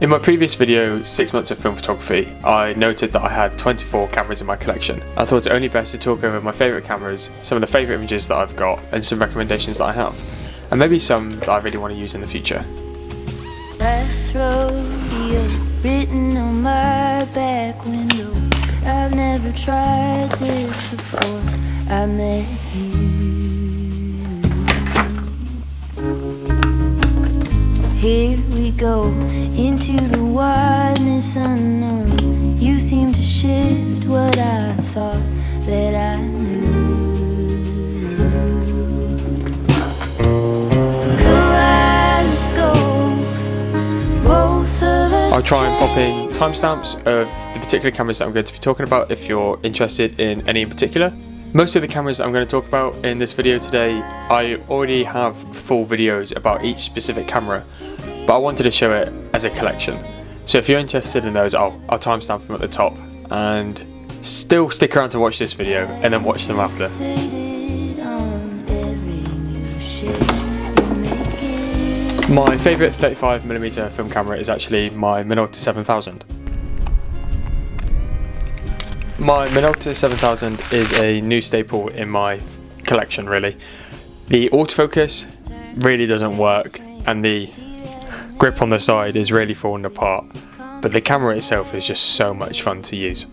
In my previous video, 6 months of film photography, I noted that I had 24 cameras in my collection. I thought it only best to talk over my favourite cameras, some of the favourite images that I've got, and some recommendations that I have, and maybe some that I really want to use in the future. Last rodeo written on my back window. I've never tried this before. I met you. Here we go into the wildness unknown. You seem to shift what I thought that I knew. Kaleidoscope, both of us. I'll try and pop in timestamps of the particular cameras that I'm going to be talking about if you're interested in any in particular. Most of the cameras I'm going to talk about in this video today, I already have full videos about each specific camera, but I wanted to show it as a collection. So if you're interested in those, I'll timestamp them at the top, and still stick around to watch this video and then watch them after. My favourite 35mm film camera is actually my Minolta 7000. My Minolta 7000 is a new staple in my collection, really. The autofocus really doesn't work and the grip on the side is really falling apart, but the camera itself is just so much fun to use.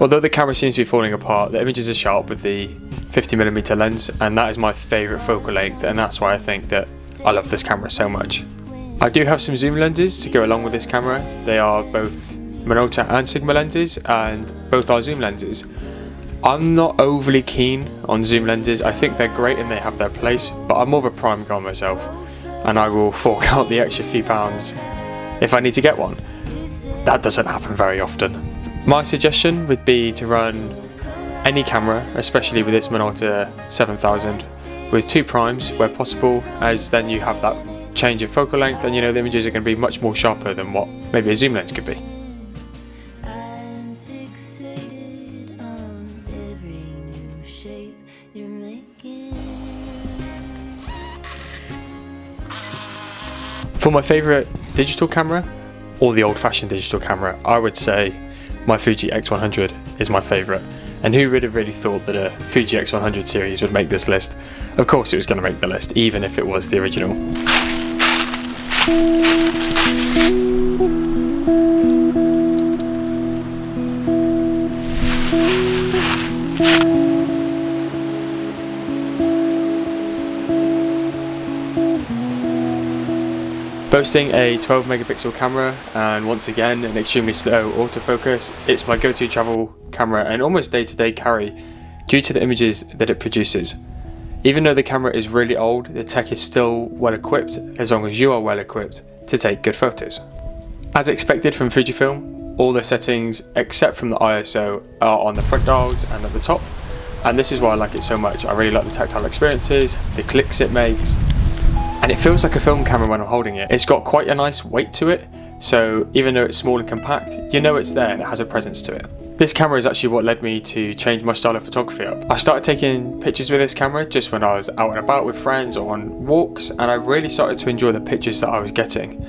Although the camera seems to be falling apart, the images are sharp with the 50mm lens, and that is my favourite focal length, and that's why I think that I love this camera so much. I do have some zoom lenses to go along with this camera. They are both Minolta and Sigma lenses, and both are zoom lenses. I'm not overly keen on zoom lenses. I think they're great and they have their place, but I'm more of a prime guy myself, and I will fork out the extra few pounds if I need to get one. That doesn't happen very often. My suggestion would be to run any camera, especially with this Minolta 7000, with 2 primes where possible, as then you have that change in focal length, and you know the images are going to be much more sharper than what maybe a zoom lens could be. For my favourite digital camera, or the old-fashioned digital camera, I would say my Fuji X100 is my favourite. And who would have really thought that a Fuji X100 series would make this list? Of course it was going to make the list, even if it was the original. Boasting a 12 megapixel camera and once again an extremely slow autofocus, it's my go-to travel camera and almost day-to-day carry due to the images that it produces. Even though the camera is really old, the tech is still well equipped, as long as you are well equipped to take good photos. As expected from Fujifilm, all the settings except from the ISO are on the front dials and at the top, and this is why I like it so much. I really like the tactile experiences, the clicks it makes, and it feels like a film camera when I'm holding it. It's got quite a nice weight to it, so even though it's small and compact, you know it's there and it has a presence to it. This camera is actually what led me to change my style of photography up. I started taking pictures with this camera just when I was out and about with friends or on walks, and I really started to enjoy the pictures that I was getting.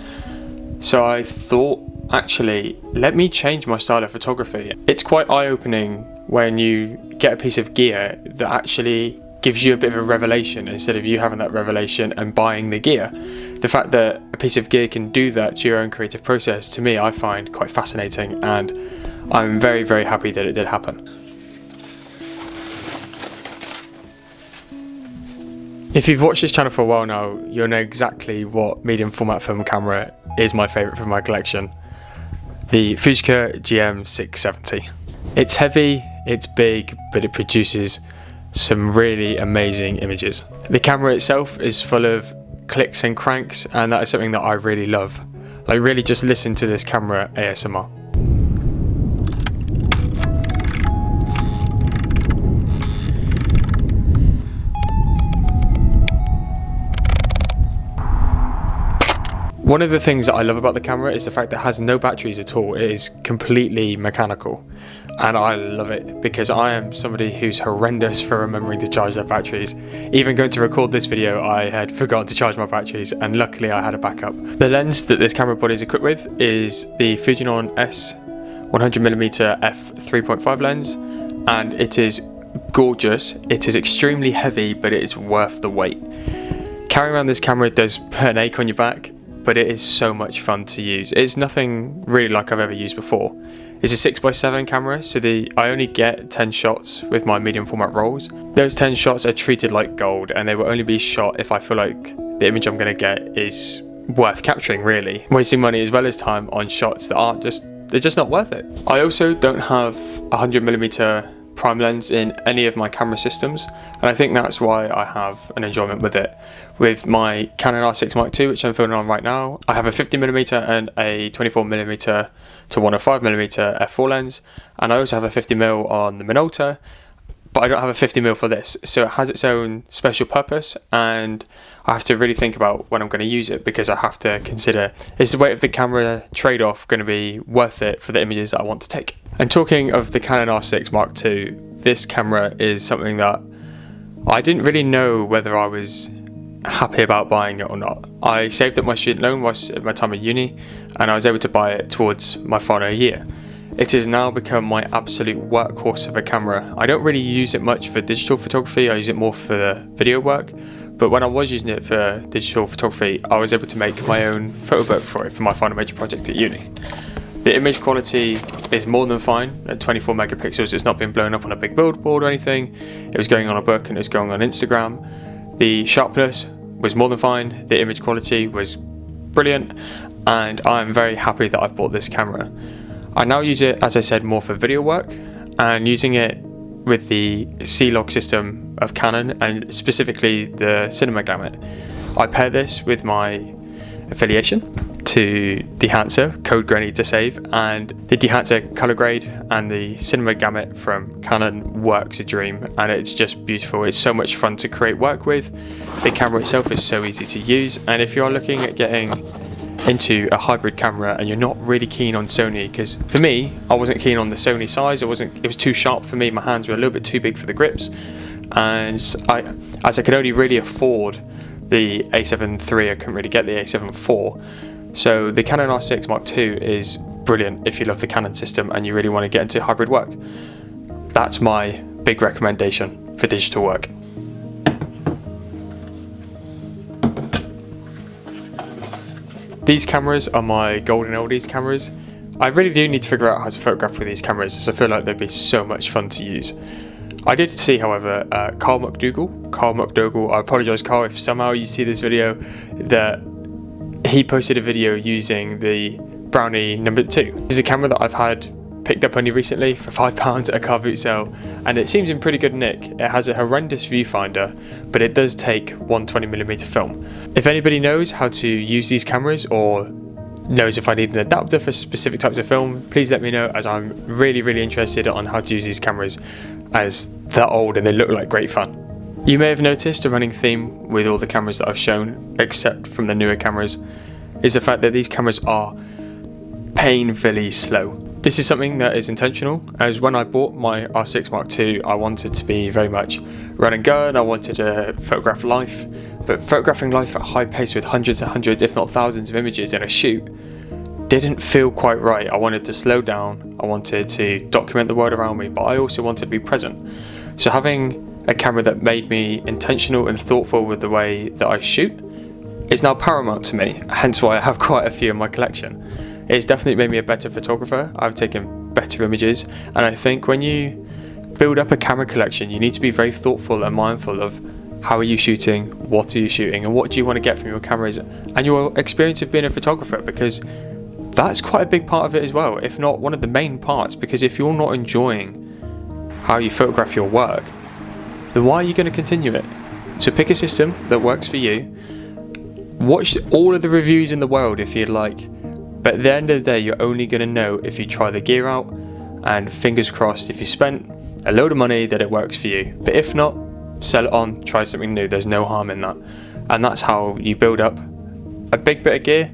So I thought, actually, let me change my style of photography. It's quite eye-opening when you get a piece of gear that actually gives you a bit of a revelation instead of you having that revelation and buying the gear. The fact that a piece of gear can do that to your own creative process, to me, I find quite fascinating, and I'm very, very happy that it did happen. If you've watched this channel for a while now, you'll know exactly what medium format film camera is my favourite from my collection. The Fujica GM670. It's heavy, it's big, but it produces some really amazing images. The camera itself is full of clicks and cranks, and that is something that I really love. Like, really just listen to this camera ASMR. One of the things that I love about the camera is the fact that it has no batteries at all. It is completely mechanical, and I love it because I am somebody who's horrendous for remembering to charge their batteries. Even going to record this video, I had forgotten to charge my batteries, and luckily I had a backup. The lens that this camera body is equipped with is the Fujinon S 100mm f3.5 lens, and it is gorgeous. It is extremely heavy, but it is worth the weight. Carrying around this camera does put an ache on your back, but it is so much fun to use. It's nothing really like I've ever used before. It's a 6x7 camera, so I only get 10 shots with my medium format rolls. Those 10 shots are treated like gold, and they will only be shot if I feel like the image I'm going to get is worth capturing, really. Wasting money as well as time on shots that they're just not worth it. I also don't have a 100mm prime lens in any of my camera systems, and I think that's why I have an enjoyment with it. With my Canon R6 Mark II, which I'm filming on right now, I have a 50mm and a 24mm to 105mm f4 lens, and I also have a 50mm on the Minolta, but I don't have a 50mm for this, so it has its own special purpose, and I have to really think about when I'm going to use it, because I have to consider, is the weight of the camera trade-off going to be worth it for the images that I want to take? And talking of the Canon R6 Mark II, this camera is something that I didn't really know whether I was happy about buying it or not. I saved up my student loan whilst at my time at uni, and I was able to buy it towards my final year. It has now become my absolute workhorse of a camera. I don't really use it much for digital photography, I use it more for the video work, but when I was using it for digital photography, I was able to make my own photo book for it for my final major project at uni. The image quality is more than fine at 24 megapixels. It's not been blown up on a big billboard or anything. It was going on a book and it's going on Instagram. The sharpness was more than fine. The image quality was brilliant, and I'm very happy that I've bought this camera. I now use it, as I said, more for video work, and using it with the C-Log system of Canon, and specifically the Cinema Gamut. I pair this with my affiliation to Dehancer, code Grenney to save, and the Dehancer color grade and the Cinema Gamut from Canon works a dream, and it's just beautiful. It's so much fun to create work with. The camera itself is so easy to use, and if you're looking at getting into a hybrid camera and you're not really keen on Sony, because for me, I wasn't keen on the Sony size. It was too sharp for me. My hands were a little bit too big for the grips, and as I could only really afford the A7 III, I couldn't really get the A7 IV. So the Canon R6 Mark II is brilliant if you love the Canon system and you really want to get into hybrid work. That's my big recommendation for digital work. These cameras are my golden oldies cameras. I really do need to figure out how to photograph with these cameras, as I feel like they'd be so much fun to use. I did see, however, Carl McDougall, I apologise Carl if somehow you see this video, that he posted a video using the Brownie No. 2. This is a camera that I've had picked up only recently for £5 at a car boot sale, and it seems in pretty good nick. It has a horrendous viewfinder, but it does take 120mm film. If anybody knows how to use these cameras, or knows if I need an adapter for specific types of film, please let me know, as I'm really interested on how to use these cameras, as they're old and they look like great fun. You may have noticed a running theme with all the cameras that I've shown, except from the newer cameras, is the fact that these cameras are painfully slow. This is something that is intentional, as when I bought my R6 Mark II, I wanted to be very much run and gun. I wanted to photograph life, but photographing life at high pace with hundreds and hundreds, if not thousands of images in a shoot didn't feel quite right. I wanted to slow down, I wanted to document the world around me, but I also wanted to be present. So having a camera that made me intentional and thoughtful with the way that I shoot is now paramount to me, hence why I have quite a few in my collection. It's definitely made me a better photographer. I've taken better images, and I think when you build up a camera collection, you need to be very thoughtful and mindful of how are you shooting, what are you shooting, and what do you want to get from your cameras and your experience of being a photographer, because that's quite a big part of it as well, if not one of the main parts, because if you're not enjoying how you photograph your work, then why are you going to continue it? So pick a system that works for you. Watch all of the reviews in the world if you'd like, but at the end of the day, you're only going to know if you try the gear out, and fingers crossed, if you spent a load of money, that it works for you. But if not, sell it on, try something new. There's no harm in that. And that's how you build up a big bit of gear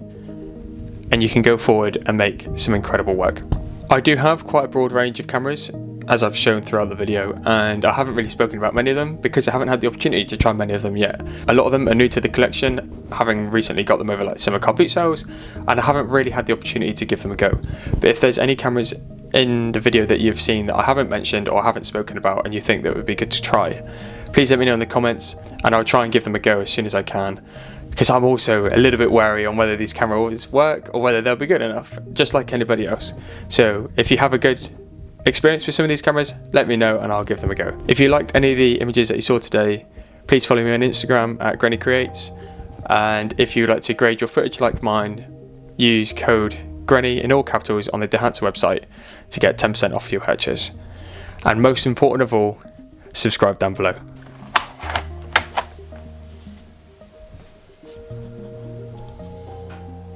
and you can go forward and make some incredible work. I do have quite a broad range of cameras, as I've shown throughout the video, and I haven't really spoken about many of them because I haven't had the opportunity to try many of them yet. A lot of them are new to the collection, having recently got them over like summer car boot sales, and I haven't really had the opportunity to give them a go. But if there's any cameras in the video that you've seen that I haven't mentioned or haven't spoken about and you think that would be good to try, please let me know in the comments and I'll try and give them a go as soon as I can, because I'm also a little bit wary on whether these cameras work or whether they'll be good enough, just like anybody else. So if you have a good experience with some of these cameras, let me know and I'll give them a go. If you liked any of the images that you saw today, please follow me on Instagram at Grenney Creates, and if you'd like to grade your footage like mine, use code Grenney in all capitals on the Dehancer website to get 10% off your purchase. And most important of all, subscribe down below.